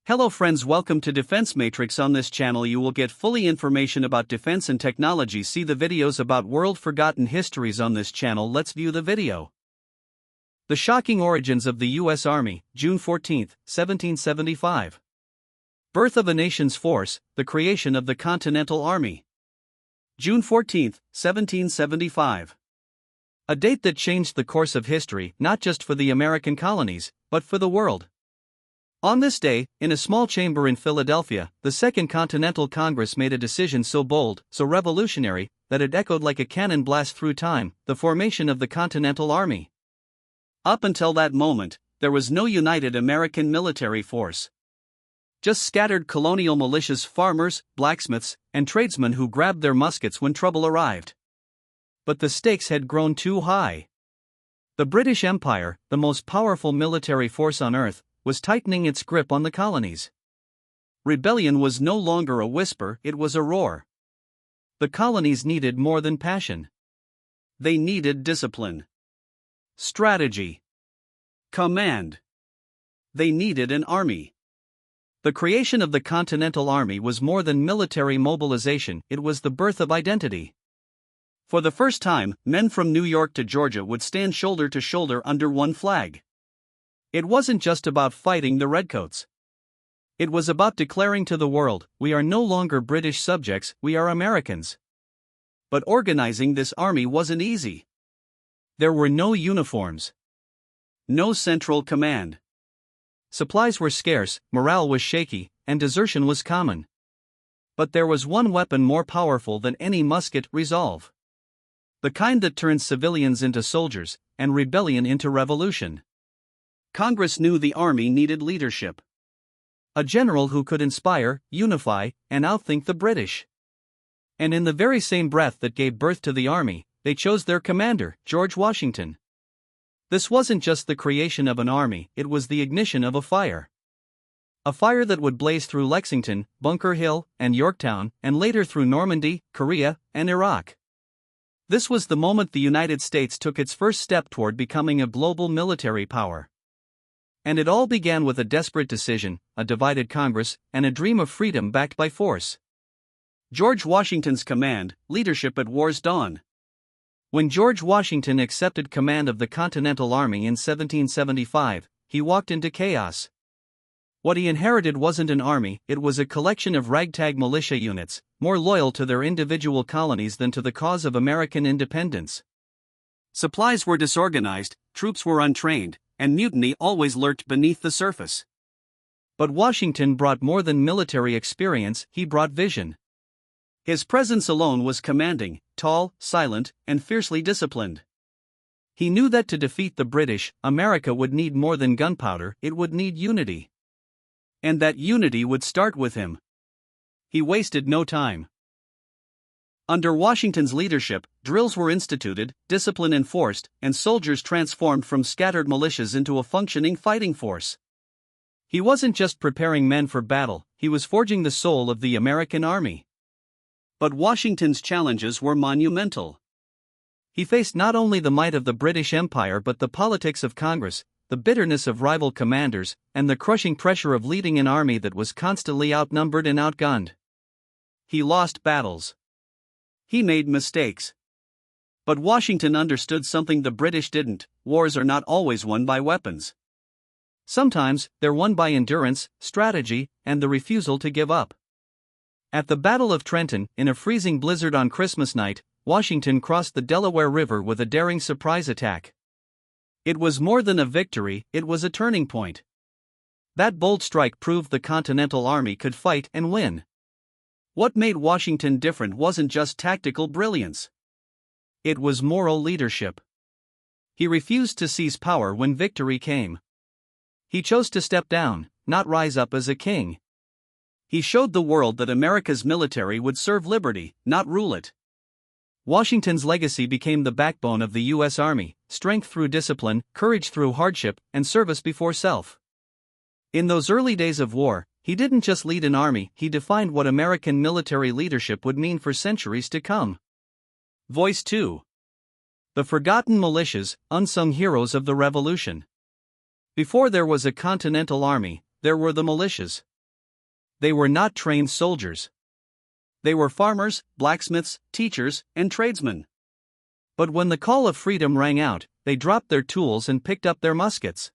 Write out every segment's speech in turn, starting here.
Hello friends, welcome to Defense Matrix. On this channel you will get fully information about defense and technology. See the videos about world forgotten histories on this channel. Let's view the video. The shocking origins of the U.S. Army, June 14, 1775. Birth of a nation's force, the creation of the Continental Army. June 14, 1775. A date that changed the course of history, not just for the American colonies, but for the world. On this day, in a small chamber in Philadelphia, the Second Continental Congress made a decision so bold, so revolutionary, that it echoed like a cannon blast through time: the formation of the Continental Army. Up until that moment, there was no united American military force. Just scattered colonial militias, farmers, blacksmiths, and tradesmen who grabbed their muskets when trouble arrived. But the stakes had grown too high. The British Empire, the most powerful military force on earth, was tightening its grip on the colonies. Rebellion was no longer a whisper, it was a roar. The colonies needed more than passion. They needed discipline, strategy, command. They needed an army. The creation of the Continental Army was more than military mobilization, it was the birth of identity. For the first time, men from New York to Georgia would stand shoulder to shoulder under one flag. It wasn't just about fighting the redcoats. It was about declaring to the world, we are no longer British subjects, we are Americans. But organizing this army wasn't easy. There were no uniforms, no central command. Supplies were scarce, morale was shaky, and desertion was common. But there was one weapon more powerful than any musket: resolve. The kind that turns civilians into soldiers, and rebellion into revolution. Congress knew the army needed leadership. A general who could inspire, unify, and outthink the British. And in the very same breath that gave birth to the army, they chose their commander, George Washington. This wasn't just the creation of an army, it was the ignition of a fire. A fire that would blaze through Lexington, Bunker Hill, and Yorktown, and later through Normandy, Korea, and Iraq. This was the moment the United States took its first step toward becoming a global military power. And it all began with a desperate decision, a divided Congress, and a dream of freedom backed by force. George Washington's command, leadership at war's dawn. When George Washington accepted command of the Continental Army in 1775, he walked into chaos. What he inherited wasn't an army, it was a collection of ragtag militia units, more loyal to their individual colonies than to the cause of American independence. Supplies were disorganized, troops were untrained, and mutiny always lurked beneath the surface. But Washington brought more than military experience, he brought vision. His presence alone was commanding, tall, silent, and fiercely disciplined. He knew that to defeat the British, America would need more than gunpowder, it would need unity. And that unity would start with him. He wasted no time. Under Washington's leadership, drills were instituted, discipline enforced, and soldiers transformed from scattered militias into a functioning fighting force. He wasn't just preparing men for battle, he was forging the soul of the American army. But Washington's challenges were monumental. He faced not only the might of the British Empire but the politics of Congress, the bitterness of rival commanders, and the crushing pressure of leading an army that was constantly outnumbered and outgunned. He lost battles. He made mistakes. But Washington understood something the British didn't: wars are not always won by weapons. Sometimes, they're won by endurance, strategy, and the refusal to give up. At the Battle of Trenton, in a freezing blizzard on Christmas night, Washington crossed the Delaware River with a daring surprise attack. It was more than a victory, it was a turning point. That bold strike proved the Continental Army could fight and win. What made Washington different wasn't just tactical brilliance. It was moral leadership. He refused to seize power when victory came. He chose to step down, not rise up as a king. He showed the world that America's military would serve liberty, not rule it. Washington's legacy became the backbone of the U.S. Army: strength through discipline, courage through hardship, and service before self. In those early days of war, he didn't just lead an army, he defined what American military leadership would mean for centuries to come. Voice 2. The forgotten militias, unsung heroes of the Revolution. Before there was a Continental Army, there were the militias. They were not trained soldiers. They were farmers, blacksmiths, teachers, and tradesmen. But when the call of freedom rang out, they dropped their tools and picked up their muskets.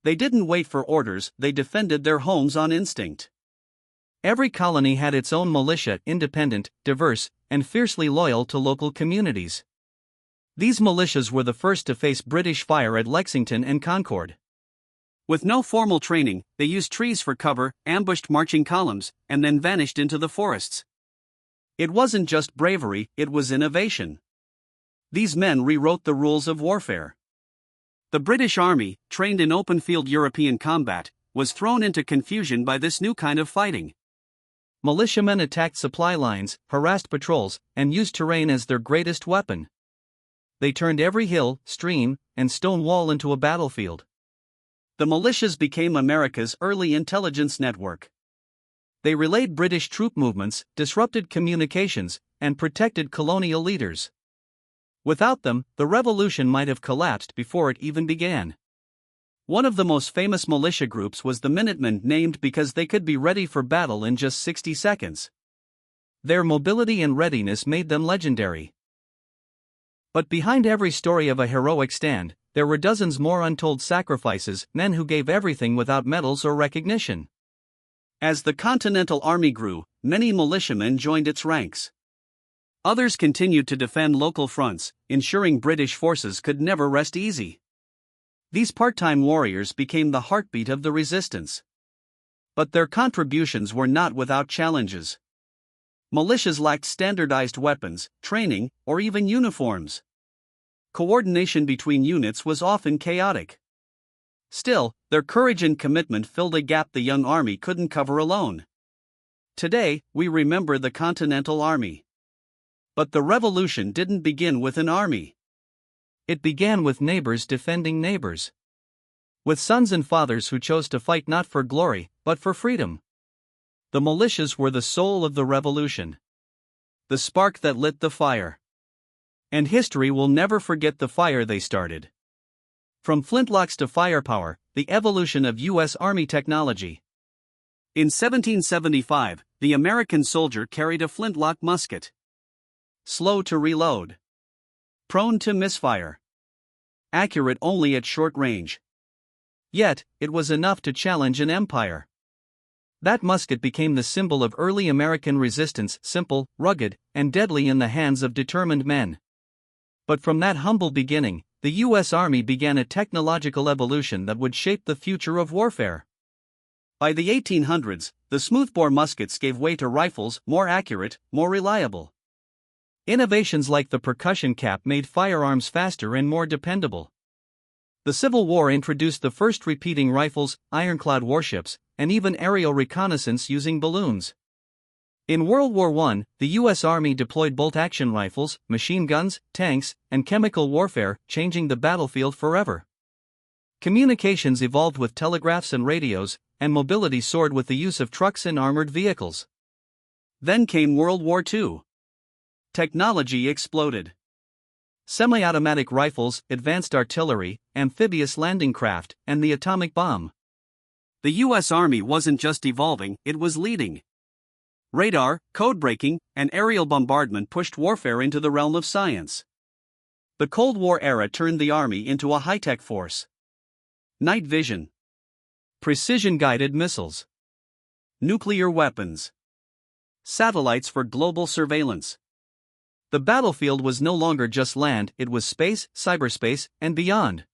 They didn't wait for orders, they defended their homes on instinct. Every colony had its own militia, independent, diverse, and fiercely loyal to local communities. These militias were the first to face British fire at Lexington and Concord. With no formal training, they used trees for cover, ambushed marching columns, and then vanished into the forests. It wasn't just bravery, it was innovation. These men rewrote the rules of warfare. The British Army, trained in open-field European combat, was thrown into confusion by this new kind of fighting. Militiamen attacked supply lines, harassed patrols, and used terrain as their greatest weapon. They turned every hill, stream, and stone wall into a battlefield. The militias became America's early intelligence network. They relayed British troop movements, disrupted communications, and protected colonial leaders. Without them, the revolution might have collapsed before it even began. One of the most famous militia groups was the Minutemen, named because they could be ready for battle in just 60 seconds. Their mobility and readiness made them legendary. But behind every story of a heroic stand, there were dozens more untold sacrifices, men who gave everything without medals or recognition. As the Continental Army grew, many militiamen joined its ranks. Others continued to defend local fronts, ensuring British forces could never rest easy. These part-time warriors became the heartbeat of the resistance. But their contributions were not without challenges. Militias lacked standardized weapons, training, or even uniforms. Coordination between units was often chaotic. Still, their courage and commitment filled a gap the young army couldn't cover alone. Today, we remember the Continental Army. But the revolution didn't begin with an army. It began with neighbors defending neighbors. With sons and fathers who chose to fight not for glory, but for freedom. The militias were the soul of the revolution. The spark that lit the fire. And history will never forget the fire they started. From flintlocks to firepower, the evolution of U.S. Army technology. In 1775, the American soldier carried a flintlock musket. Slow to reload. Prone to misfire. Accurate only at short range. Yet, it was enough to challenge an empire. That musket became the symbol of early American resistance, simple, rugged, and deadly in the hands of determined men. But from that humble beginning, the U.S. Army began a technological evolution that would shape the future of warfare. By the 1800s, the smoothbore muskets gave way to rifles, more accurate, more reliable. Innovations like the percussion cap made firearms faster and more dependable. The Civil War introduced the first repeating rifles, ironclad warships, and even aerial reconnaissance using balloons. In World War I, the U.S. Army deployed bolt-action rifles, machine guns, tanks, and chemical warfare, changing the battlefield forever. Communications evolved with telegraphs and radios, and mobility soared with the use of trucks and armored vehicles. Then came World War II. Technology exploded. Semi-automatic rifles, advanced artillery, amphibious landing craft, and the atomic bomb. The U.S. Army wasn't just evolving, it was leading. Radar, code-breaking, and aerial bombardment pushed warfare into the realm of science. The Cold War era turned the Army into a high-tech force. Night vision. Precision-guided missiles. Nuclear weapons. Satellites for global surveillance. The battlefield was no longer just land, it was space, cyberspace, and beyond.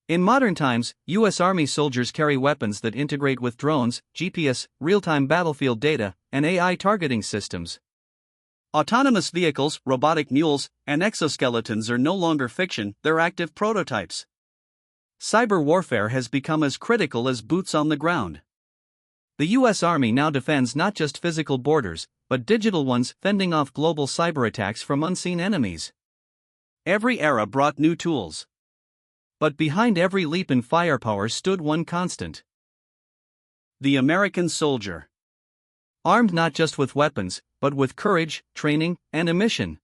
In modern times, U.S. Army soldiers carry weapons that integrate with drones, GPS, real-time battlefield data, and AI targeting systems. Autonomous vehicles, robotic mules, and exoskeletons are no longer fiction, they're active prototypes. Cyber warfare has become as critical as boots on the ground. The U.S. Army now defends not just physical borders, but digital ones, fending off global cyber attacks from unseen enemies. Every era brought new tools. But behind every leap in firepower stood one constant. The American soldier. Armed not just with weapons, but with courage, training, and a mission.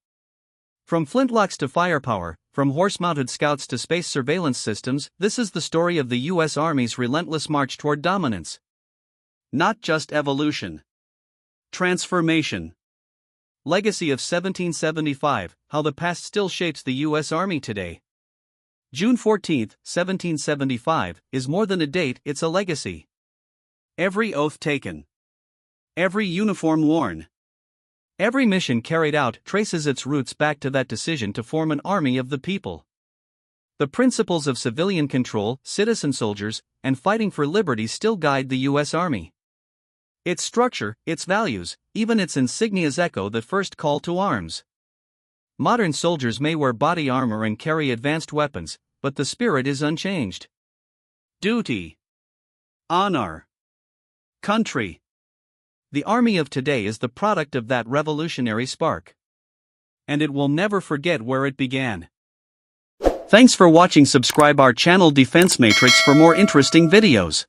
From flintlocks to firepower, from horse-mounted scouts to space surveillance systems, this is the story of the U.S. Army's relentless march toward dominance. not just evolution. Transformation. Legacy of 1775, how the past still shapes the U.S. Army today. June 14, 1775, is more than a date, it's a legacy. Every oath taken. Every uniform worn. Every mission carried out traces its roots back to that decision to form an army of the people. The principles of civilian control, citizen soldiers, and fighting for liberty still guide the U.S. Army. Its structure, its values, even its insignias echo the first call to arms. Modern soldiers may wear body armor and carry advanced weapons, but the spirit is unchanged. Duty. Honor. Country. The Army of today is the product of that revolutionary spark. And it will never forget where it began. Thanks for watching. Subscribe our channel Defense Matrix for more interesting videos.